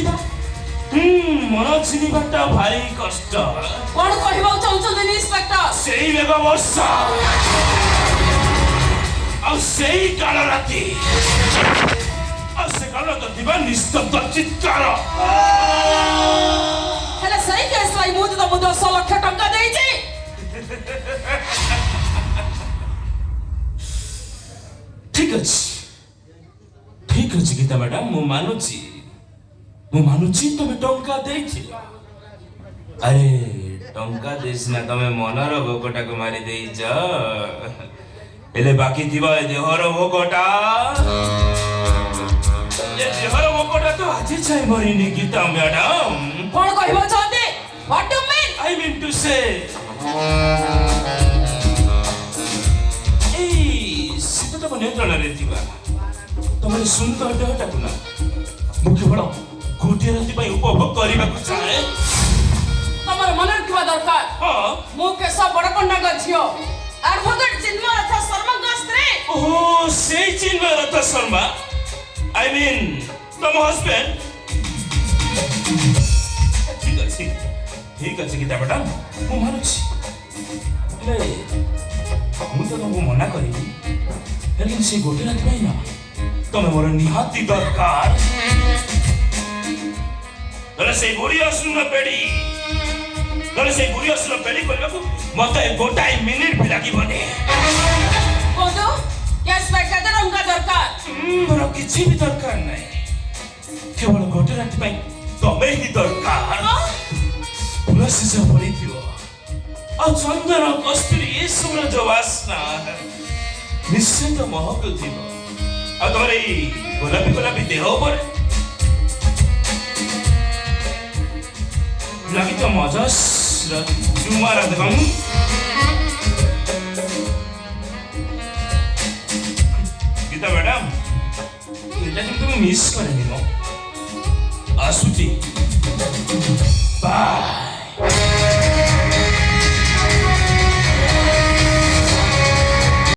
ଚିହ୍ନିବା ମନ ଚିହ୍ନିବାଟା ଭାରି କଷ୍ଟ। କଣ କହିବାକୁ ଚାହୁଁଛନ୍ତି ଇନ୍ସପେକ୍ଟର? ସେଇ ମେଘ ବର୍ଷା ଆଉ ସେଇ କାଳ ରାତି ଆଉ ସେ କାଳ ଥିବା ନିସ୍ତବ୍ଧ ଚିତ୍କାର। ହେଲେ ସେଇ କେସ୍ ପାଇଁ ମୁଁ ତ 10 ଲକ୍ଷ ଟଙ୍କା ଦେଇଛି। ଠିକ ଅଛି ଗୀତା ମ୍ୟାଡାମ, ମୁଁ ମାନୁଛି ତମେ ଟଙ୍କା ଦେଇଥିଲ। ଆରେ ଟଙ୍କା ଦେଇସିନା ତମେ ମନର ଭୋକଟାକୁ ମାରି ଦେଇଛ, ହେଲେ ବାକି ଥିବା ଏ ଦେହର ଭୋକଟା ତ ଆଜି ଯାଇ ମରିନି ଗୀତା ମ୍ୟାଡାମ। କଣ କହିବାକୁ ଚାହୁଁଛନ୍ତି? What do you mean? I mean to say, ଏଇ ଶୀତତାପ ନିୟନ୍ତ୍ରଣରେ ଥିବା ତମର ସୁନ୍ଦର ଦେହଟାକୁ ନା ମୁଁ କେବଳ ଗୋଟିଏ ରାତି ପାଇଁ ଉପଭୋଗ କରିବାକୁ ଚାହେଁ। ତମର ମନରେ ଥିବା ଦରକାର। ହଁ, ମୁଁ କେଶବ ବଡ଼ପଣ୍ଡାଙ୍କ ଝିଅ, ଆଡଭୋକେଟ ଚିନ୍ମୟରଥ ଶର୍ମାଙ୍କ ସ୍ତ୍ରୀ। ଓହୋ, ସେଇ ଚିନ୍ମୟରଥ ଶର୍ମା, I mean ତମ ହଜବେଣ୍ଡ। ଠିକ ଅଛି ଗୀତା ମ୍ୟାଡାମ, ମୁଁ ମାନୁଛି। ହେଲେ ମୁଁ ତ ତମକୁ ମନା କରିବି, ହେଲେ ସେ ଗୋଟେ ରାତି ପାଇଁ ନା ତମେ ମୋର ନିହାତି ଦରକାର। ନହେଲେ ସେଇ ବୁଢ଼ୀ ଅସୁର ପେଡ଼ି କରିବାକୁ ମତେ ଗୋଟାଏ ମିନିଟ୍ ବି ଲାଗିବନି। କୁହନ୍ତୁ, କେସ୍ ପାଇଁ କେତେ ଟଙ୍କା ଦରକାର? ମୋର କିଛି ବି ଦରକାର ନାହିଁ, କେବଳ ଗୋଟେ ରାତି ପାଇଁ ତମେ ହିଁ ଦରକାର। ତୁଳସୀ ଯ ପଡ଼ିଥିବ ଆଉ ଚନ୍ଦନ କସ୍ତୁରୀ ଏସବୁର ଯୋଉ ବାସ୍ନା ନିଶ୍ଚିତ ମହକୁଥିବ, ଆଉ ତମର ଏଇ ଗୋଲାପୀ ଦେହ ଉପରେ ଲାଗିଥିବ ମଜସ୍ର ଚୁମାର ଦେଖମ। ଗୀତା ମ୍ୟାଡାମ, ଏଇଟା କିନ୍ତୁ ମୁଁ ମିସ୍ କରେନି। ମୁଁ ଆସୁଛି।